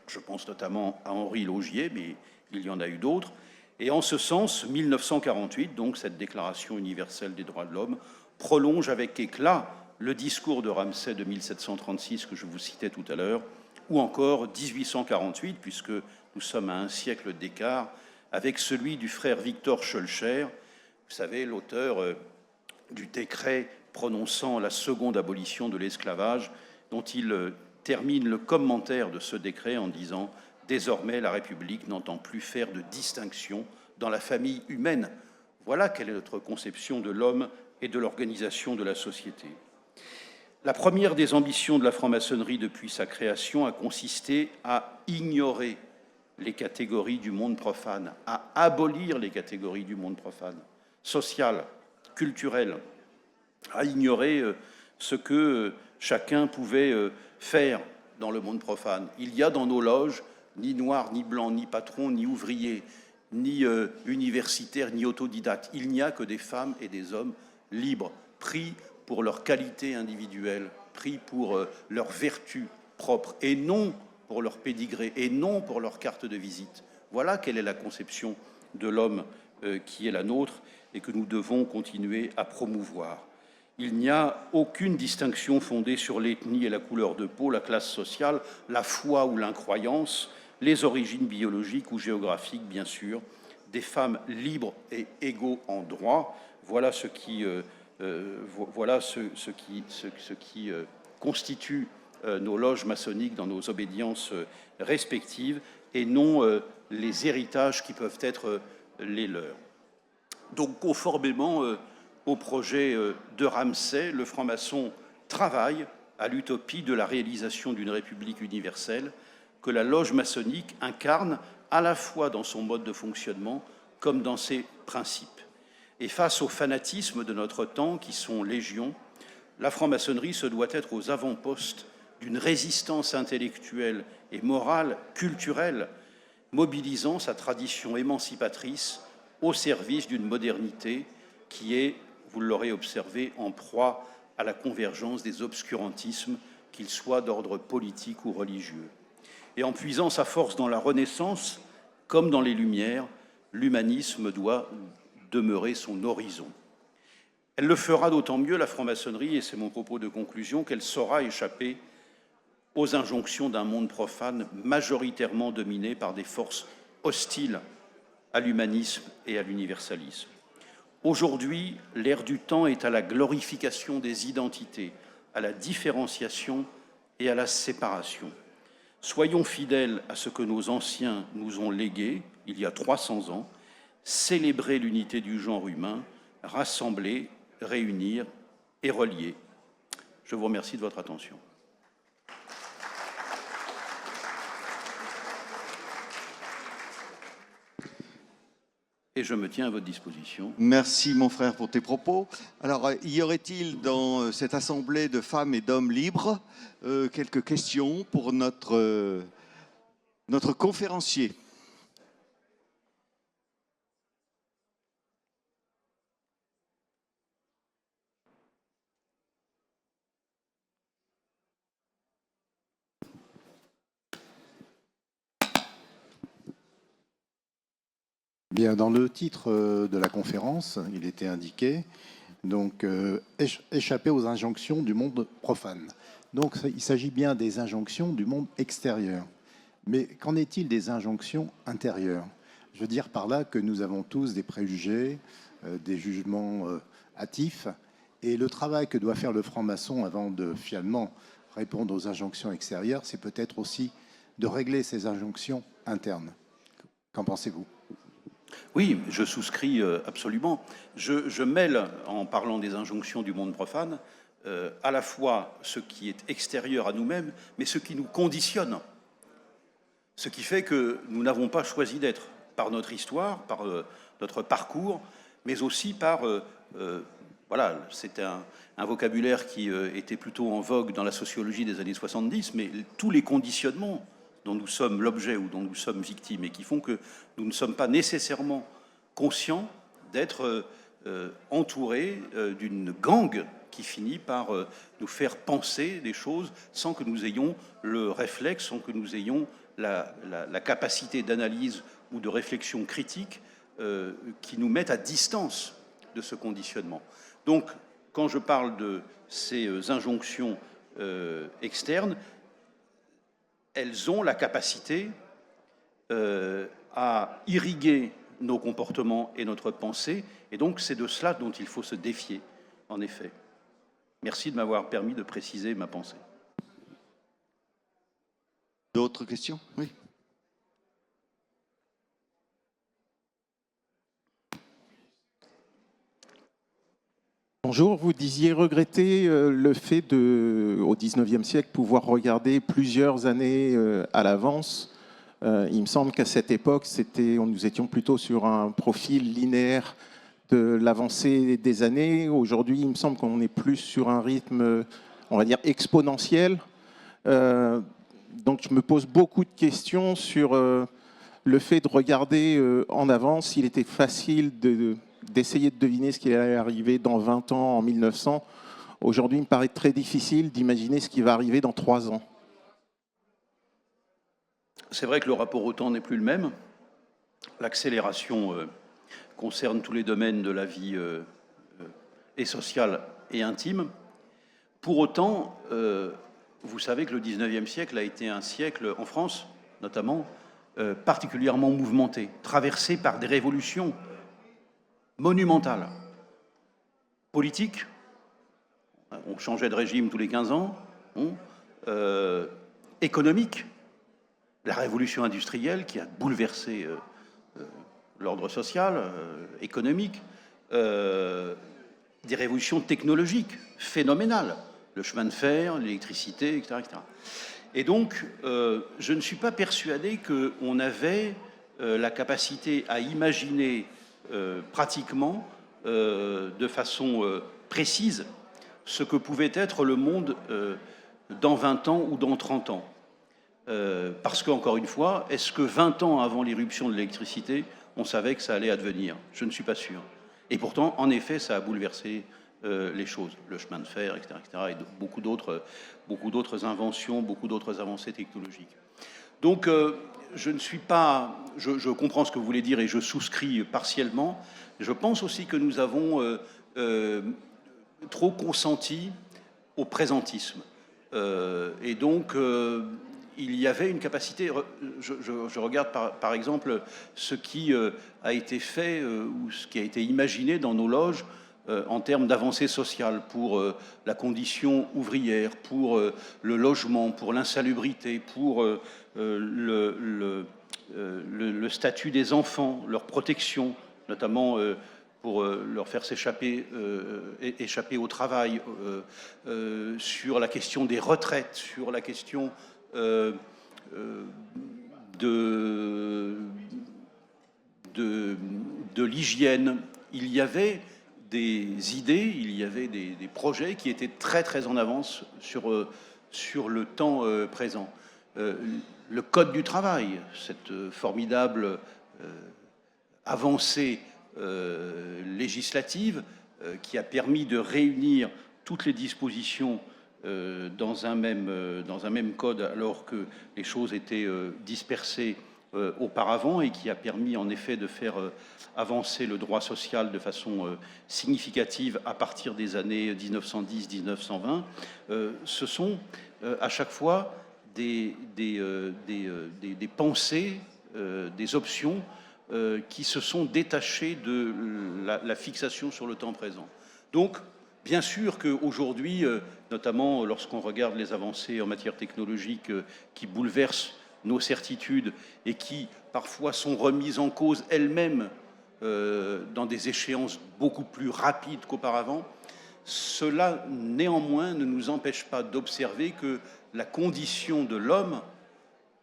Je pense notamment à Henri Laugier, mais il y en a eu d'autres. Et en ce sens, 1948, donc cette Déclaration universelle des droits de l'homme, prolonge avec éclat le discours de Ramsay de 1736 que je vous citais tout à l'heure, ou encore 1848, puisque nous sommes à un siècle d'écart, avec celui du frère Victor Schœlcher, vous savez, l'auteur du décret prononçant la seconde abolition de l'esclavage, dont il termine le commentaire de ce décret en disant « Désormais, la République n'entend plus faire de distinction dans la famille humaine. » Voilà quelle est notre conception de l'homme et de l'organisation de la société. La première des ambitions de la franc-maçonnerie depuis sa création a consisté à ignorer les catégories du monde profane, à abolir les catégories du monde profane, social, culturel, à ignorer ce que chacun pouvait faire dans le monde profane. Il y a dans nos loges ni noirs, ni blancs, ni patrons, ni ouvriers, ni universitaires, ni autodidactes. Il n'y a que des femmes et des hommes libres, pris pour leur qualité individuelle, pris pour leur vertu propre, et non pour leur pédigré, et non pour leur carte de visite. Voilà quelle est la conception de l'homme qui est la nôtre et que nous devons continuer à promouvoir. Il n'y a aucune distinction fondée sur l'ethnie et la couleur de peau, la classe sociale, la foi ou l'incroyance, les origines biologiques ou géographiques, bien sûr, des femmes libres et égaux en droit. Voilà ce qui constitue nos loges maçonniques dans nos obédiences respectives et non les héritages qui peuvent être les leurs. Donc, conformément au projet de Ramsay, le franc-maçon travaille à l'utopie de la réalisation d'une république universelle que la loge maçonnique incarne à la fois dans son mode de fonctionnement comme dans ses principes. Et face au fanatisme de notre temps, qui sont légion, la franc-maçonnerie se doit être aux avant-postes d'une résistance intellectuelle et morale, culturelle, mobilisant sa tradition émancipatrice au service d'une modernité qui est, vous l'aurez observé, en proie à la convergence des obscurantismes, qu'ils soient d'ordre politique ou religieux. Et en puisant sa force dans la Renaissance, comme dans les Lumières, l'humanisme doit demeurer son horizon. Elle le fera d'autant mieux, la franc-maçonnerie, et c'est mon propos de conclusion, qu'elle saura échapper aux injonctions d'un monde profane majoritairement dominé par des forces hostiles à l'humanisme et à l'universalisme. Aujourd'hui, l'ère du temps est à la glorification des identités, à la différenciation et à la séparation. Soyons fidèles à ce que nos anciens nous ont légué il y a 300 ans, célébrer l'unité du genre humain, rassembler, réunir et relier. Je vous remercie de votre attention. Et je me tiens à votre disposition. Merci, mon frère, pour tes propos. Alors, y aurait-il dans cette assemblée de femmes et d'hommes libres quelques questions pour notre conférencier ? Bien, dans le titre de la conférence, il était indiqué Donc, échapper aux injonctions du monde profane. Donc, il s'agit bien des injonctions du monde extérieur. Mais qu'en est-il des injonctions intérieures? Je veux dire par là que nous avons tous des préjugés, des jugements hâtifs, et le travail que doit faire le franc-maçon avant de finalement répondre aux injonctions extérieures, c'est peut-être aussi de régler ces injonctions internes. Qu'en pensez-vous? Oui, je souscris absolument. Je mêle, en parlant des injonctions du monde profane, à la fois ce qui est extérieur à nous-mêmes, mais ce qui nous conditionne. Ce qui fait que nous n'avons pas choisi d'être, par notre histoire, par notre parcours, mais aussi par... voilà, c'est un vocabulaire qui était plutôt en vogue dans la sociologie des années 70, mais tous les conditionnements dont nous sommes l'objet ou dont nous sommes victimes et qui font que nous ne sommes pas nécessairement conscients d'être entourés d'une gangue qui finit par nous faire penser des choses sans que nous ayons le réflexe, sans que nous ayons la capacité d'analyse ou de réflexion critique qui nous mettent à distance de ce conditionnement. Donc, quand je parle de ces injonctions externes, elles ont la capacité à irriguer nos comportements et notre pensée, et donc c'est de cela dont il faut se défier, en effet. Merci de m'avoir permis de préciser ma pensée. D'autres questions? Oui. Bonjour, vous disiez regretter le fait de, au XIXe siècle, pouvoir regarder plusieurs années à l'avance. Il me semble qu'à cette époque, nous étions plutôt sur un profil linéaire de l'avancée des années. Aujourd'hui, il me semble qu'on est plus sur un rythme, on va dire, exponentiel. Donc, je me pose beaucoup de questions sur le fait de regarder en avance. Il était facile d'essayer de deviner ce qui allait arriver dans 20 ans, en 1900. Aujourd'hui, il me paraît très difficile d'imaginer ce qui va arriver dans 3 ans. C'est vrai que le rapport au temps n'est plus le même. L'accélération concerne tous les domaines de la vie et sociale et intime. Pour autant, vous savez que le XIXe siècle a été un siècle, en France notamment, particulièrement mouvementé, traversé par des révolutions monumentales. Politiques, on changeait de régime tous les 15 ans, économiques, la révolution industrielle qui a bouleversé l'ordre social, économique, des révolutions technologiques phénoménales, le chemin de fer, l'électricité, etc., etc. Et donc, je ne suis pas persuadé qu'on avait la capacité à imaginer pratiquement, de façon précise, ce que pouvait être le monde dans 20 ans ou dans 30 ans. Parce qu'encore une fois, est-ce que 20 ans avant l'irruption de l'électricité, on savait que ça allait advenir? Je ne suis pas sûr. Et pourtant, en effet, ça a bouleversé les choses, le chemin de fer, etc., etc., et beaucoup d'autres inventions, beaucoup d'autres avancées technologiques. Donc, je ne suis pas... Je comprends ce que vous voulez dire et je souscris partiellement. Je pense aussi que nous avons trop consenti au présentisme. Et donc, il y avait une capacité... Je regarde par exemple ce qui a été fait ou ce qui a été imaginé dans nos loges en termes d'avancée sociale pour la condition ouvrière, pour le logement, pour l'insalubrité, pour le statut des enfants, leur protection, notamment pour leur faire échapper au travail, sur la question des retraites, sur la question de l'hygiène. Il y avait des idées, il y avait des projets qui étaient très très en avance sur le temps présent. Le Code du travail, cette formidable avancée législative qui a permis de réunir toutes les dispositions dans un même code alors que les choses étaient dispersées auparavant et qui a permis en effet de faire avancer le droit social de façon significative à partir des années 1910-1920, ce sont à chaque fois des pensées, des options qui se sont détachées de la fixation sur le temps présent. Donc, bien sûr qu'aujourd'hui, notamment lorsqu'on regarde les avancées en matière technologique qui bouleversent nos certitudes et qui parfois sont remises en cause elles-mêmes dans des échéances beaucoup plus rapides qu'auparavant, cela néanmoins ne nous empêche pas d'observer que la condition de l'homme,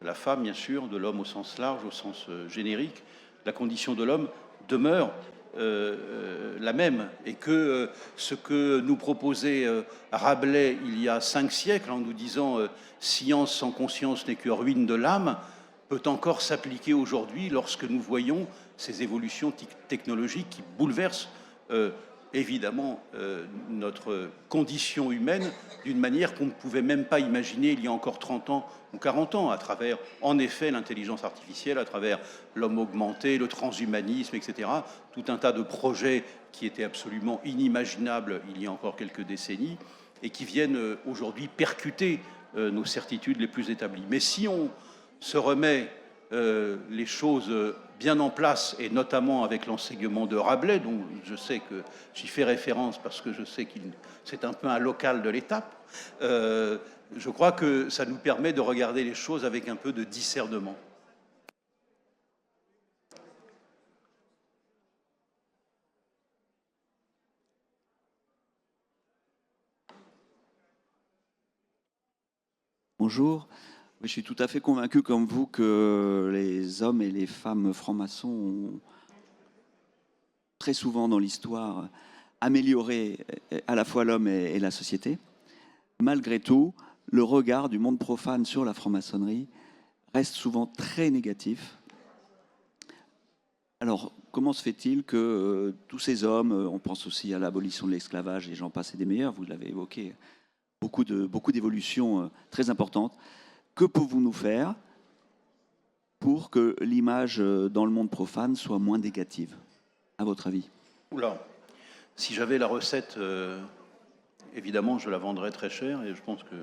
de la femme bien sûr, de l'homme au sens large, au sens générique, la condition de l'homme demeure la même, et que ce que nous proposait Rabelais il y a 5 siècles en nous disant science sans conscience n'est que ruine de l'âme, peut encore s'appliquer aujourd'hui lorsque nous voyons ces évolutions technologiques qui bouleversent évidemment notre condition humaine d'une manière qu'on ne pouvait même pas imaginer il y a encore 30 ans ou 40 ans, à travers, en effet, l'intelligence artificielle, à travers l'homme augmenté, le transhumanisme, etc. Tout un tas de projets qui étaient absolument inimaginables il y a encore quelques décennies et qui viennent aujourd'hui percuter nos certitudes les plus établies. Mais si on se remet les choses bien en place, et notamment avec l'enseignement de Rabelais, dont je sais que j'y fais référence parce que je sais que c'est un peu un local de l'étape, je crois que ça nous permet de regarder les choses avec un peu de discernement. Bonjour. Je suis tout à fait convaincu, comme vous, que les hommes et les femmes francs-maçons ont très souvent dans l'histoire amélioré à la fois l'homme et la société. Malgré tout, le regard du monde profane sur la franc-maçonnerie reste souvent très négatif. Alors, comment se fait-il que tous ces hommes, on pense aussi à l'abolition de l'esclavage, et j'en passe et des meilleurs, vous l'avez évoqué, beaucoup d'évolutions très importantes. Que pouvons-nous nous faire pour que l'image dans le monde profane soit moins négative, à votre avis? Oula, si j'avais la recette, évidemment, je la vendrais très cher et je pense que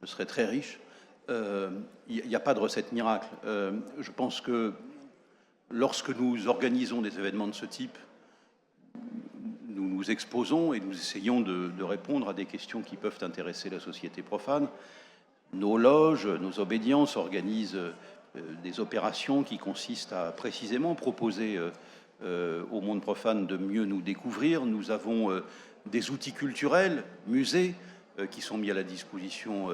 je serais très riche. Il n'y a pas de recette miracle. Je pense que lorsque nous organisons des événements de ce type, nous nous exposons et nous essayons de répondre à des questions qui peuvent intéresser la société profane. Nos loges, nos obédiences organisent des opérations qui consistent à précisément proposer au monde profane de mieux nous découvrir. Nous avons des outils culturels, musées, qui sont mis à la disposition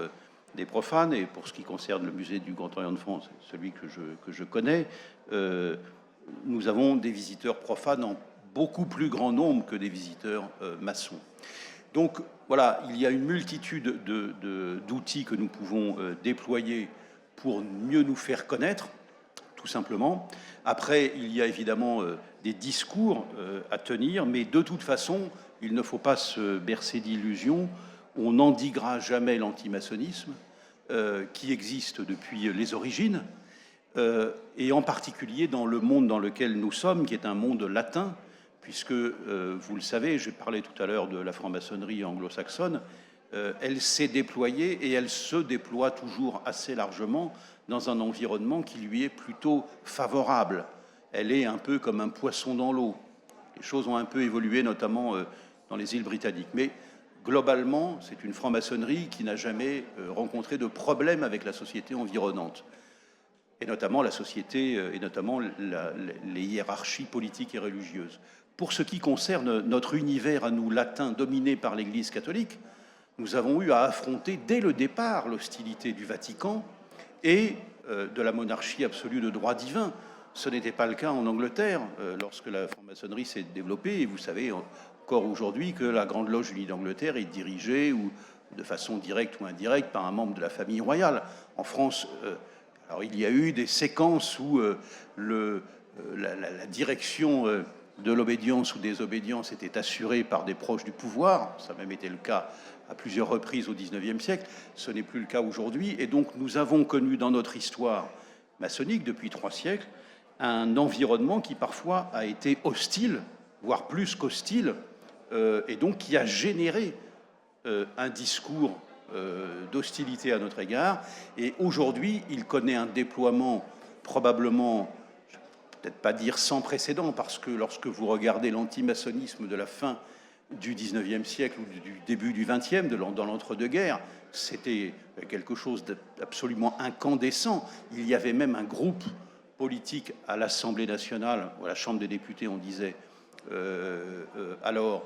des profanes. Et pour ce qui concerne le musée du Grand Orient de France, celui que je connais, nous avons des visiteurs profanes en beaucoup plus grand nombre que des visiteurs maçons. Donc voilà, il y a une multitude d'outils que nous pouvons déployer pour mieux nous faire connaître, tout simplement. Après, il y a évidemment des discours à tenir, mais de toute façon, il ne faut pas se bercer d'illusions. On n'endiguera jamais l'antimaçonnisme qui existe depuis les origines, et en particulier dans le monde dans lequel nous sommes, qui est un monde latin, puisque, vous le savez, j'ai parlé tout à l'heure de la franc-maçonnerie anglo-saxonne, elle s'est déployée et elle se déploie toujours assez largement dans un environnement qui lui est plutôt favorable. Elle est un peu comme un poisson dans l'eau. Les choses ont un peu évolué, notamment dans les îles britanniques. Mais globalement, c'est une franc-maçonnerie qui n'a jamais rencontré de problème avec la société environnante, et notamment la société, et notamment les hiérarchies politiques et religieuses. Pour ce qui concerne notre univers à nous latins dominé par l'Église catholique, nous avons eu à affronter dès le départ l'hostilité du Vatican et de la monarchie absolue de droit divin. Ce n'était pas le cas en Angleterre lorsque la franc-maçonnerie s'est développée, et vous savez encore aujourd'hui que la Grande Loge unie d'Angleterre est dirigée ou de façon directe ou indirecte par un membre de la famille royale. En France, alors il y a eu des séquences où la direction de l'obédience ou des obédiences était assurée par des proches du pouvoir. Ça a même été le cas à plusieurs reprises au XIXe siècle. Ce n'est plus le cas aujourd'hui. Et donc nous avons connu dans notre histoire maçonnique depuis 3 siècles, un environnement qui parfois a été hostile, voire plus qu'hostile, et donc qui a généré un discours d'hostilité à notre égard. Et aujourd'hui, il connaît un déploiement probablement, peut-être pas dire sans précédent, parce que lorsque vous regardez l'antimaçonnisme de la fin du 19e siècle ou du début du 20e, dans l'entre-deux-guerres, c'était quelque chose d'absolument incandescent. Il y avait même un groupe politique à l'Assemblée nationale, ou à la Chambre des députés, on disait, alors,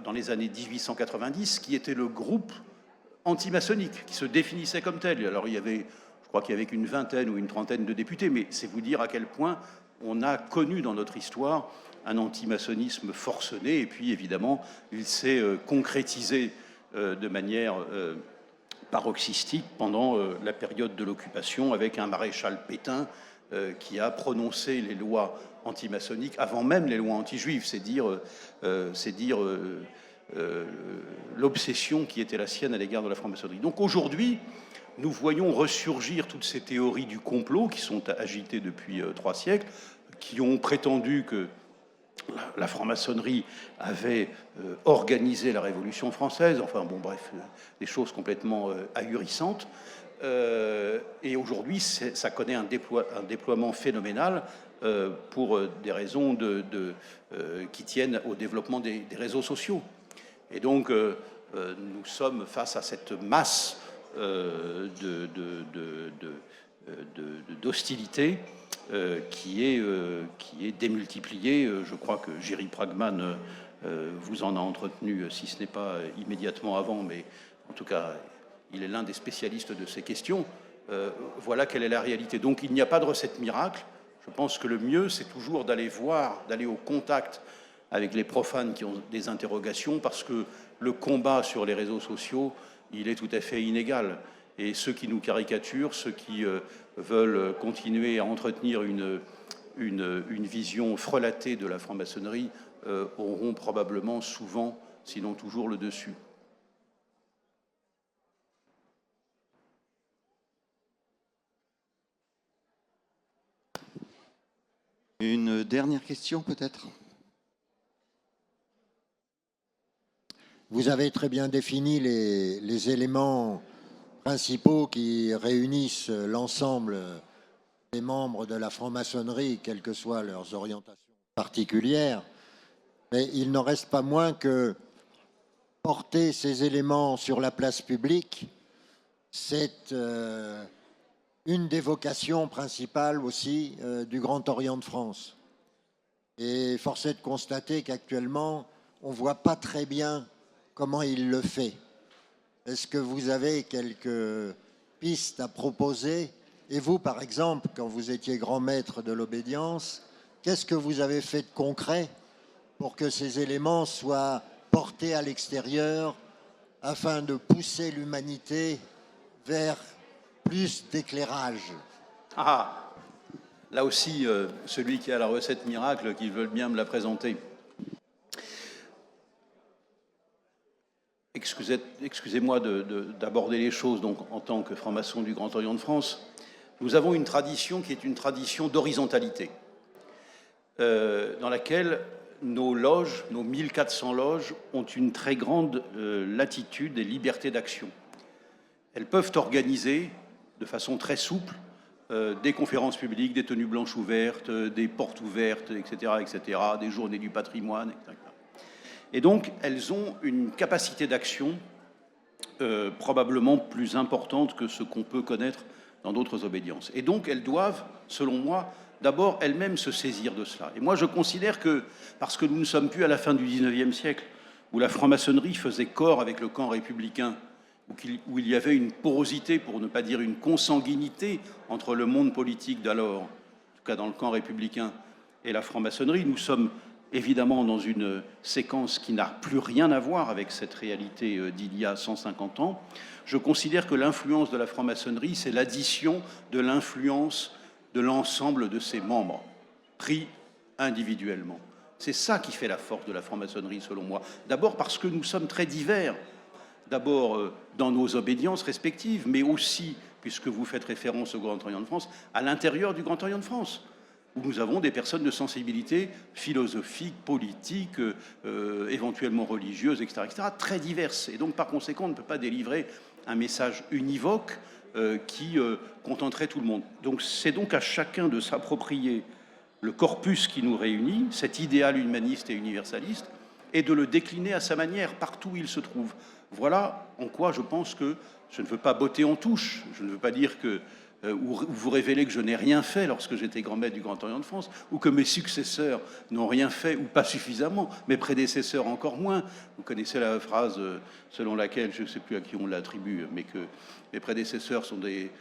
dans les années 1890, qui était le groupe antimaçonnique, qui se définissait comme tel. Alors, je crois qu'il y avait qu'une vingtaine ou une trentaine de députés, mais c'est vous dire à quel point on a connu dans notre histoire un antimaçonnisme forcené, et puis évidemment, il s'est concrétisé de manière paroxystique pendant la période de l'occupation, avec un maréchal Pétain qui a prononcé les lois antimaçonniques avant même les lois anti-juives. C'est dire l'obsession qui était la sienne à l'égard de la franc-maçonnerie. Donc aujourd'hui, nous voyons ressurgir toutes ces théories du complot qui sont agitées depuis 3 siècles, qui ont prétendu que la franc-maçonnerie avait organisé la Révolution française, enfin bon bref, des choses complètement ahurissantes. Et aujourd'hui, ça connaît un déploiement phénoménal pour des raisons qui tiennent au développement des réseaux sociaux. Et donc, nous sommes face à cette masse d'hostilité qui est démultipliée. Je crois que Jerry Pragman vous en a entretenu, si ce n'est pas immédiatement avant, mais en tout cas, il est l'un des spécialistes de ces questions. Voilà quelle est la réalité. Donc, il n'y a pas de recette miracle. Je pense que le mieux, c'est toujours d'aller au contact avec les profanes qui ont des interrogations, parce que le combat sur les réseaux sociaux, il est tout à fait inégal. Et ceux qui nous caricaturent, ceux qui veulent continuer à entretenir une vision frelatée de la franc-maçonnerie, auront probablement souvent, sinon toujours, le dessus. Une dernière question, peut-être ? Vous avez très bien défini les éléments principaux qui réunissent l'ensemble des membres de la franc-maçonnerie, quelles que soient leurs orientations particulières. Mais il n'en reste pas moins que porter ces éléments sur la place publique, c'est une des vocations principales aussi du Grand Orient de France. Et force est de constater qu'actuellement, on ne voit pas très bien comment il le fait. Est-ce que vous avez quelques pistes à proposer? Et vous, par exemple, quand vous étiez grand maître de l'obédience, qu'est-ce que vous avez fait de concret pour que ces éléments soient portés à l'extérieur afin de pousser l'humanité vers plus d'éclairage? Ah, là aussi, celui qui a la recette miracle, qui veut bien me la présenter. Excusez-moi d'aborder les choses donc, en tant que franc-maçon du Grand Orient de France. Nous avons une tradition qui est une tradition d'horizontalité, dans laquelle nos loges, nos 1400 loges, ont une très grande latitude et liberté d'action. Elles peuvent organiser de façon très souple des conférences publiques, des tenues blanches ouvertes, des portes ouvertes, etc., des journées du patrimoine, etc. Et donc, elles ont une capacité d'action probablement plus importante que ce qu'on peut connaître dans d'autres obédiences. Et donc, elles doivent, selon moi, d'abord elles-mêmes se saisir de cela. Et moi, je considère que, parce que nous ne sommes plus à la fin du XIXe siècle, où la franc-maçonnerie faisait corps avec le camp républicain, où il y avait une porosité, pour ne pas dire une consanguinité, entre le monde politique d'alors, en tout cas dans le camp républicain, et la franc-maçonnerie, nous sommes évidemment dans une séquence qui n'a plus rien à voir avec cette réalité d'il y a 150 ans. Je considère que l'influence de la franc-maçonnerie, c'est l'addition de l'influence de l'ensemble de ses membres, pris individuellement. C'est ça qui fait la force de la franc-maçonnerie, selon moi. D'abord parce que nous sommes très divers, d'abord dans nos obédiences respectives, mais aussi puisque vous faites référence au Grand Orient de France, à l'intérieur du Grand Orient de France, où nous avons des personnes de sensibilité philosophique, politique, éventuellement religieuse, etc., très diverses. Et donc, par conséquent, on ne peut pas délivrer un message univoque qui contenterait tout le monde. Donc, c'est donc à chacun de s'approprier le corpus qui nous réunit, cet idéal humaniste et universaliste, et de le décliner à sa manière, partout où il se trouve. Voilà en quoi je pense que je ne veux pas botter en touche, je ne veux pas dire que ou vous révéler que je n'ai rien fait lorsque j'étais grand maître du Grand Orient de France, ou que mes successeurs n'ont rien fait, ou pas suffisamment, mes prédécesseurs encore moins. Vous connaissez la phrase selon laquelle, je ne sais plus à qui on l'attribue, mais que mes prédécesseurs sont des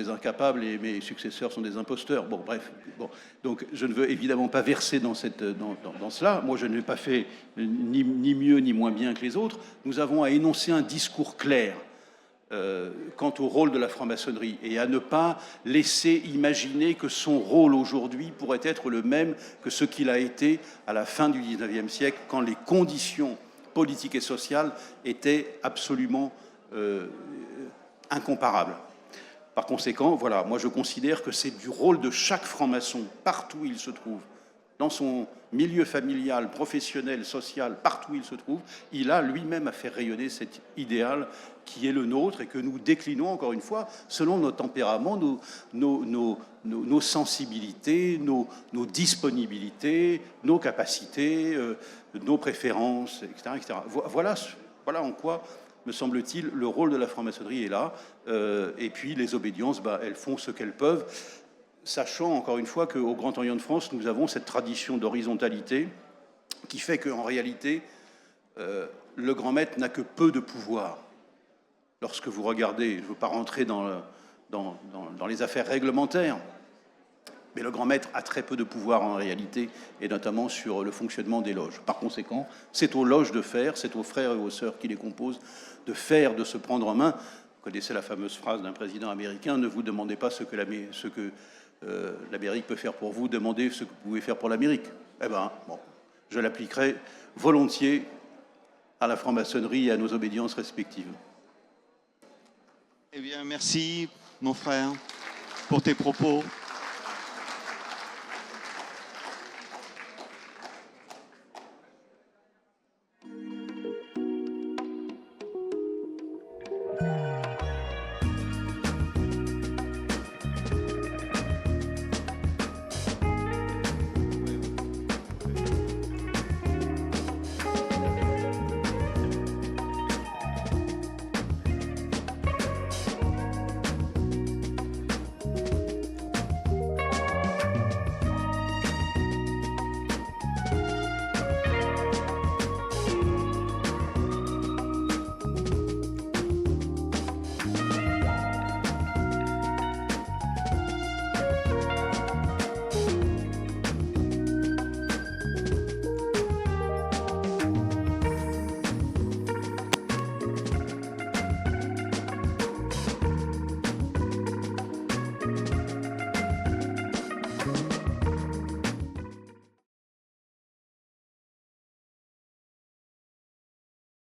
incapables et mes successeurs sont des imposteurs. Bon, bref. Bon. Donc, je ne veux évidemment pas verser dans cela. Moi, je n'ai pas fait ni mieux ni moins bien que les autres. Nous avons à énoncer un discours clair quant au rôle de la franc-maçonnerie et à ne pas laisser imaginer que son rôle aujourd'hui pourrait être le même que ce qu'il a été à la fin du XIXe siècle, quand les conditions politiques et sociales étaient absolument incomparables. Par conséquent, voilà, moi je considère que c'est du rôle de chaque franc-maçon, partout où il se trouve, dans son milieu familial, professionnel, social, partout où il se trouve, il a lui-même à faire rayonner cet idéal qui est le nôtre et que nous déclinons, encore une fois, selon nos tempéraments, nos sensibilités, nos disponibilités, nos capacités, nos préférences, etc., etc. Voilà en quoi, me semble-t-il, le rôle de la franc-maçonnerie est là. Et puis les obédiences, elles font ce qu'elles peuvent, sachant encore une fois qu'au Grand Orient de France, nous avons cette tradition d'horizontalité qui fait qu'en réalité, le grand maître n'a que peu de pouvoir. Lorsque vous regardez, je ne veux pas rentrer dans les affaires réglementaires, mais le grand maître a très peu de pouvoir en réalité, et notamment sur le fonctionnement des loges. Par conséquent, c'est aux loges de faire, c'est aux frères et aux sœurs qui les composent, de faire, de se prendre en main. Vous connaissez la fameuse phrase d'un président américain, ne vous demandez pas ce que l'Amérique peut faire pour vous, demandez ce que vous pouvez faire pour l'Amérique. Eh bien, bon, je l'appliquerai volontiers à la franc-maçonnerie et à nos obédiences respectives. Eh bien, merci, mon frère, pour tes propos.